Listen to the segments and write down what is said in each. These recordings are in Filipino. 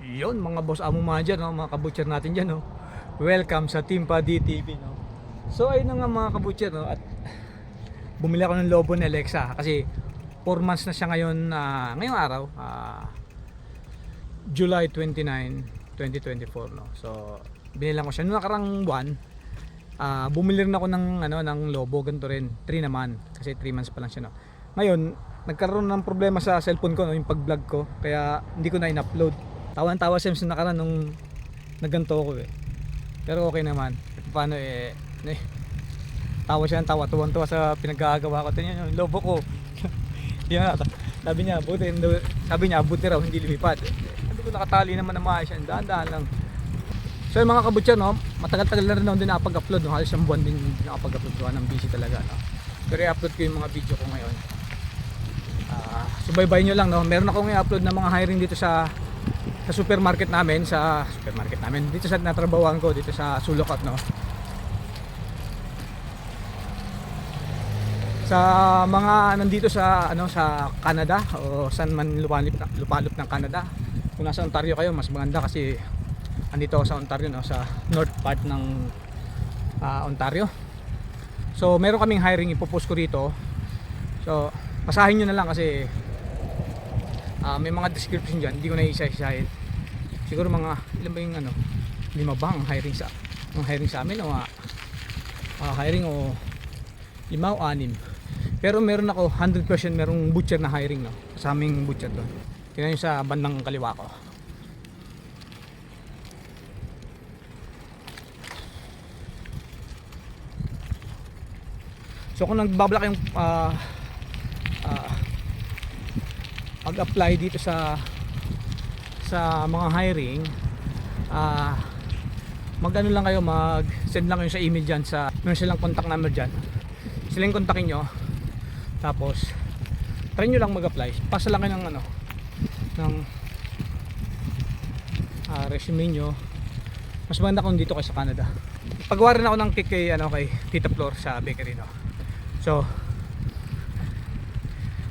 Yun mga boss amo mga dyan, no? Mga kabutcher natin dyan, no? Welcome sa Team Paddy TV, no? So ayun na nga mga kabutcher, no? At bumili ako ng lobo ni Alexa kasi 4 months na siya ngayon, ngayong araw, July 29, 2024, no? So binilang ko siya noong nakarang buwan. Bumili rin ako ng, ng lobo, ganito rin, 3 naman kasi 3 months pa lang siya, no? Ngayon nagkaroon ng problema sa cellphone ko, no? Yung pag vlog ko, kaya hindi ko na in-upload. Tawan-tawa siya sa nakaraan nung nagganto ako eh. Pero okay naman. Paano tawa siya ng tawa, tuwang-tuwa sa pinaggagawa ko. Tingnan yung lobo ko. Yan, sabi niya, buti raw hindi lumipad. Sabi ko nakatali naman na maayos yan. Dahan-dahan lang. So yung mga kabutyan, no, matagal-tagal na rin ako din nakapag-upload, no? Halos 1 buwan din nakapag-upload ko ng busy talaga, no? Pero i-upload ko yung mga video ko ngayon. Subaybayin nyo lang, no? Meron akong i-upload na mga hiring dito sa supermarket namin, dito sa natrabawan ko dito sa Sulocot, no. Sa mga nandito sa sa Canada o saan man lupalop ng Canada. Kung nasa Ontario kayo, mas maganda kasi andito ako sa Ontario, no, sa north part ng Ontario. So meron kaming hiring, ipopost ko rito. So basahin nyo na lang kasi may mga description dyan, hindi ko na isa-isahin. Siguro mga ilan ba yung 5 ba ang hiring sa amin, o hiring o 5 o 6. Pero meron ako 100% merong butcher na hiring, no, sa aming butcher doon. Tingnan nyo sa bandang kaliwa ko. So kung nagbabalak yung mag-apply dito sa mga hiring, mag-ano lang kayo, mag-send lang kayo sa email dyan, sa meron silang contact number dyan, silang kontakin nyo, tapos try nyo lang mag-apply, pasa lang kayo ng resume nyo. Mas maganda kung dito kayo sa Canada. Pagawa rin ako ng cake kay Tita Flor sa bakery, no? So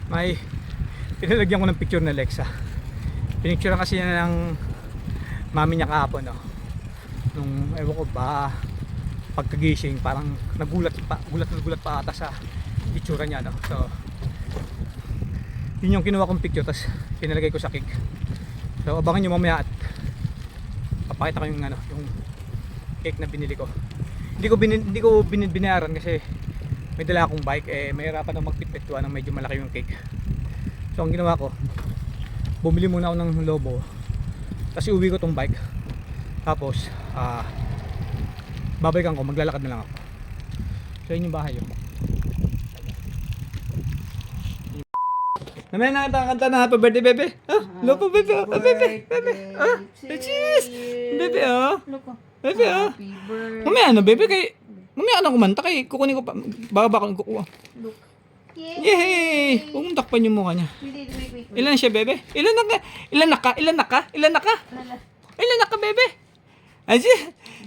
may pinalagyan ko ng picture na Alexa. Pinicturean kasi niya ng mami niya kahapon, no? Nung ewan ko ba pagkagising, parang gulat pa ata sa itsura niya, no? So yun yung kinuha kong picture, tapos pinalagay ko sa cake. So abangan nyo mamaya at papakita ko yung cake na binili ko. Hindi ko binayaran kasi may dala akong bike, mahirapan akong magpitpit ng medyo malaki yung cake. So ang ginawa ko, bumili muna ako ng lobo, tapos uwi ko tong bike, tapos babalikan ko, maglalakad na lang ako. So yun yung bahay yun. Mamaya nakita na happy birthday, bebe. Lobo, bebe. Bebe. Cheese. Bebe, bebe, mamaya bebe, mamaya na kumanta kay kukunin ko pa, baba ko kukuha. Yay! Huwag mong takpan yung mukha niya. Ilan siya, bebe? Ilan na ka, bebe? Ay,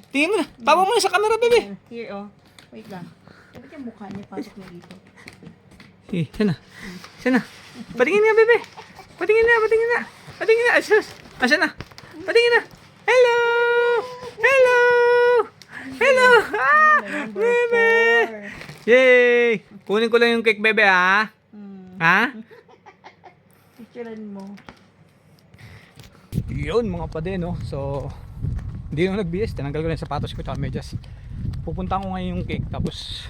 tingin mo na. Tawa mo na sa camera, bebe. Here, wait lang. Dapat yung mukha niya pasok na dito. Sana. Patingin nga, bebe. Patingin na. Asa na. Patingin na. Hello! Bebe! Yay! Kunin ko lang yung cake, bebe, ha? Ha? Picturean mo. Yun, mga pade, no? So, hindi nung nag-BS, tinanggal ko na yung sapatos ko tsaka medyas. Pupunta ko ngayon yung cake, tapos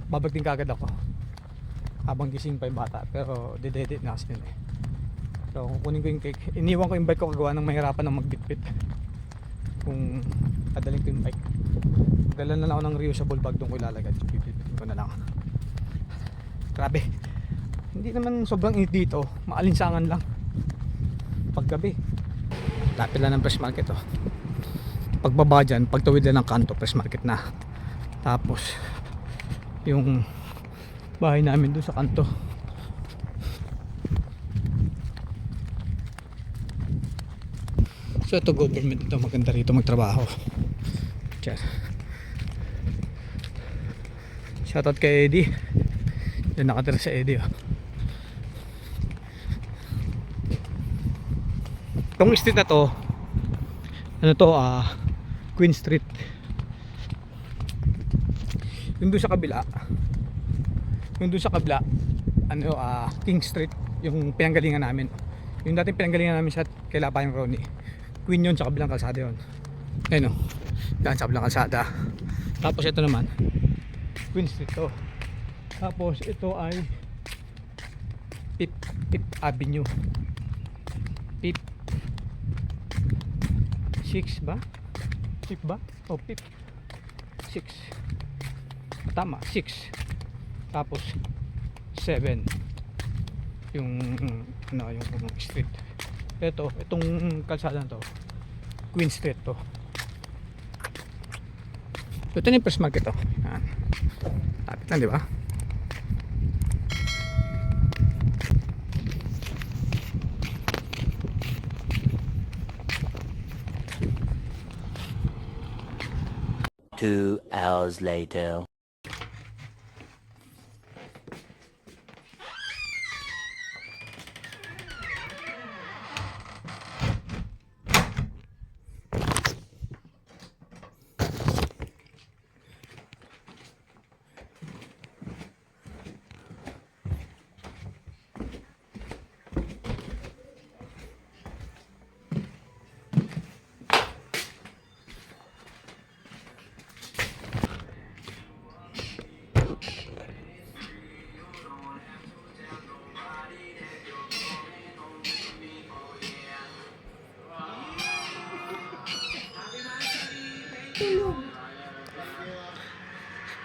babalik din kagad ako habang gising pa yung bata, pero dededit na kasi yun eh. So kukunin ko yung cake, iniwan ko yung bike ko, kagawa ng mahirapan ng magbitbit kung adaling ko yung bike. Dala na lang ako ng reusable bag, doon ko ilalagay, bibitbitin ko na lang. Grabe, hindi naman sobrang init dito, maalinsangan lang paggabi. Lapit lang ng Fresh Market, pagbaba dyan, pagtawid lang ng kanto, Fresh Market na. Tapos yung bahay namin doon sa kanto. So ito, government ito, maganda rito magtrabaho. Diyan. Shoutout kay Eddie, diyan nakatira sa Eddie, Tong street na to, ano to, Queen Street. Yung doon sa kabila, ano, King Street, yung pinanggalingan namin. Yung dating pinanggalingan namin sa kay Lapayang Ronnie. Queen yun, sa kabilang kalsada yun. Ayun o, yan sa kabilang kalsada. Tapos ito naman, Queen Street to. Tapos ito ay Fifth Avenue. Fifth 6 ba? Fifth ba? O Fifth 6. Tama, 6. Tapos 7 yung ano, yung street. Itong kalsada na to, Queen Street to. Ito na yung First Market to. Yan. Lapit lang, di ba? Two hours later.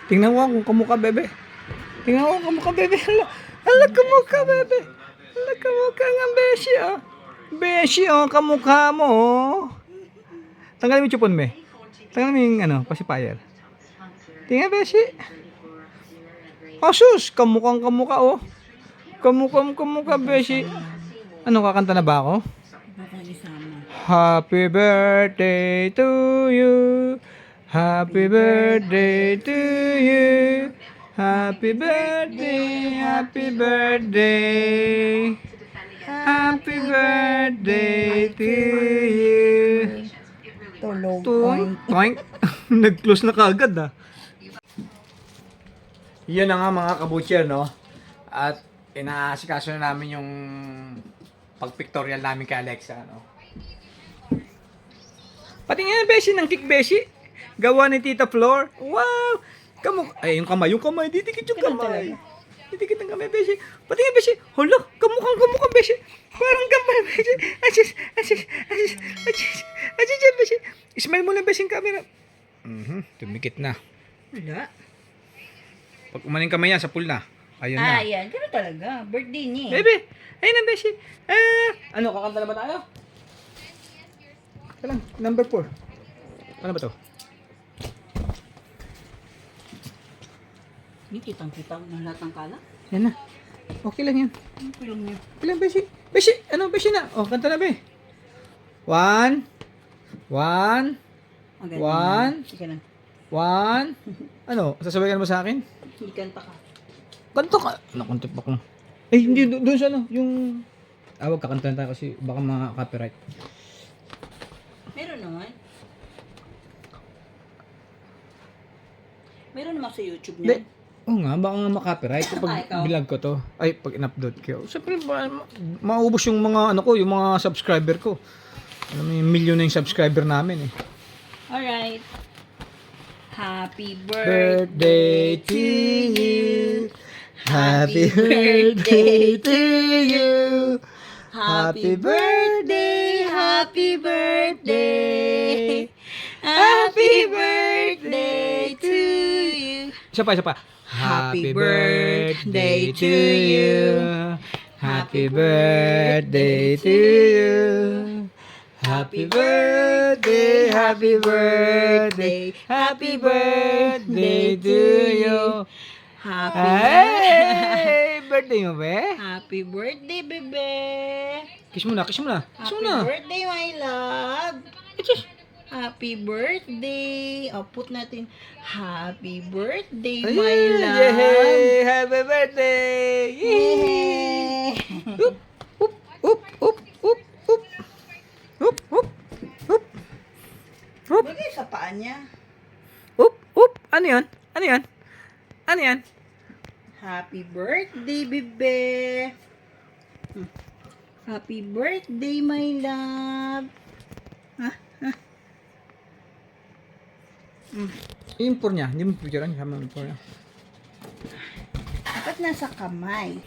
Tingnan mo kung kamukha, bebe. Tingnan mo kung kamukha, bebe. Hala, kamukha, bebe. Hala, kamukha nga, beshi, oh. Beshi, oh, kamukha mo, oh. Tanggalin mo yung chupon, be. Tanggalin mo yung, ano, pacifier. Tingnan, beshi. Asus, kamukhang kamukha, oh. Kamukha, beshi. Ano, kakanta na ba ako? Happy birthday to you. Happy birthday to you. Happy birthday, happy birthday. Happy birthday to you. Tulog. Toink. Nag-close na kaagad, ah. Yan na nga mga kabutcher, no? At inaasikaso na namin yung pag-pictorial namin kay Alexa, no? Pati nga beshi ng kick beshi. Gawa ni Tita Flor. Wow! Ay, yung kamay. Didikit yung kamay. Didikit ang kamay, beshi. Pati nga, beshi. Hala, kamukha, beshi. Parang kamay, beshi. Asis, beshi. Smile mo lang, beshi, yung camera. Tumikit na. Wala. Pag umaling kamay yan, sa pool na. Ayun na. Yan. Gano'n talaga. Birthday niya. Bebe, ayun na, beshi. Ano, kakanta na ba tayo? Ito lang, number 4. Ano ba to? Hindi kitang-kita ng lahat ng kala. Yan na. Okay lang yan. Ano pilong niya? Okay lang, beshi. Beshi na. Oh, kanta na, be. 1. Sige na. 1. Ano, sasabihin mo sa akin? Hindi kanta ka. Kanta ka. Nakuntip ako. Eh, hindi. Doon sa ano, yung... Wag kakanta na tayo kasi baka mga copyright. Meron naman. Meron naman sa YouTube niya. Oo nga, baka nga makopyright kapag ikaw. bilag ko to. Ay, pag in-upload ko. Siyempre, maubos yung mga ano ko, yung mga subscriber ko. Alam mo, yung milyon na yung subscriber namin eh. Alright. Happy Birthday birthday to you. Happy birthday to you. Happy birthday, happy birthday. Happy birthday to you. Isa pa. Happy birthday to you. Happy birthday to you. Happy birthday, happy birthday, happy birthday to you. Hey! Birthday mo, be? Happy birthday, bebe. Kiss mo na. Happy birthday, my love. Happy birthday. O, put natin. Happy birthday, my love. Yay! Happy birthday! Yay! Oop! Ano yun? Ano yun? Ano yan? Happy birthday, bebe! Happy birthday, my love! Yung pour niya. Hindi mo picturean. Sama mo pour niya. Dapat nasa kamay.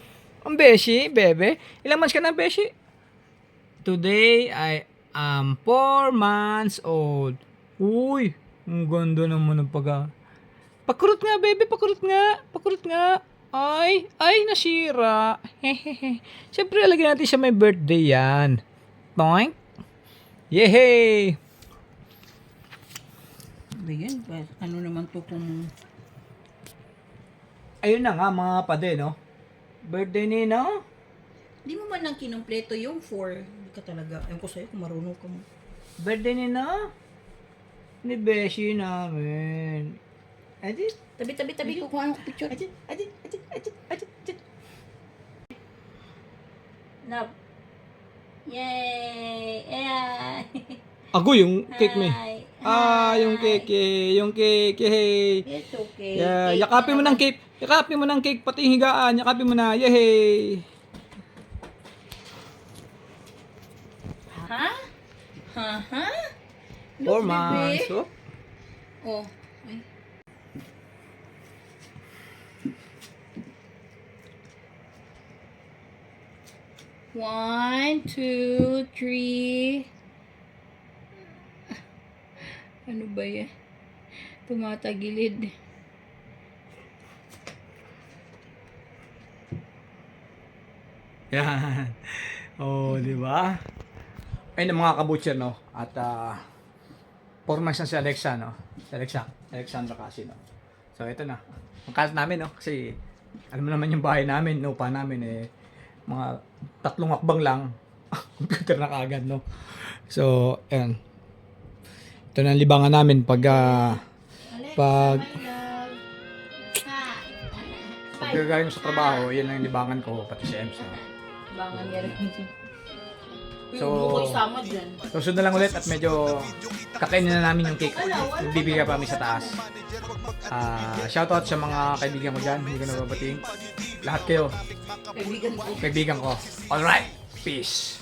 Ang beshi, bebe. Ilang months ka na, beshi? Today, I am 4 months old. Uy, ang ganda naman ng Pakurot nga, bebe. Pakurot nga. Pakurot nga. Ay, nasira. Hehehe. Siyempre, lagyan natin siya may birthday yan. Toink. Yehey! Ba yan? Ano naman to kung... Ayun na nga, mga pade, no? Birthday ni, no? Di mo man lang kinumpleto yung 4. Hindi ka talaga. Ayun ko sa'yo kung marunong ka mo. Birthday ni, no? Ni Beshi namin. Adit. Tabi, kukuha ko picture. Adit. Love. Yay! Ay! Ako yung cake me. Hi. Yung cake, yung cake, hey. It's okay. Yeah, Cake yakapin mo na ng cake. Yakapin mo ng cake pati yung higaan. Yakapin mo na. Yehey. Ha? Ha? 4 Look, months. bebe. Oh. Oh. Ay. One, two, three. Ano ba yan? Tumatagilid. Yan. Oh, di ba? Ayun ang mga kabutcher, no? At 4 months na si Alexa, no? Si Alexandra kasi, no? So, ito na. Ang kalat namin, no? Kasi, alam mo naman yung bahay namin, no? Pa namin, mga 3 hakbang lang. Computer na kagad, no? So, ayan. Ito na ang libangan namin pag gagawin sa trabaho, yan ang libangan ko, pati si Ems, no? Bangan niya rin. So, susunod na lang ulit at medyo kakainin na namin yung cake. Bibigay pa kami sa taas. Shoutout sa mga kaibigan ko dyan. Hindi ko nababating. Lahat kayo. Kaibigan ko. Kaibigan ko. Alright. Peace.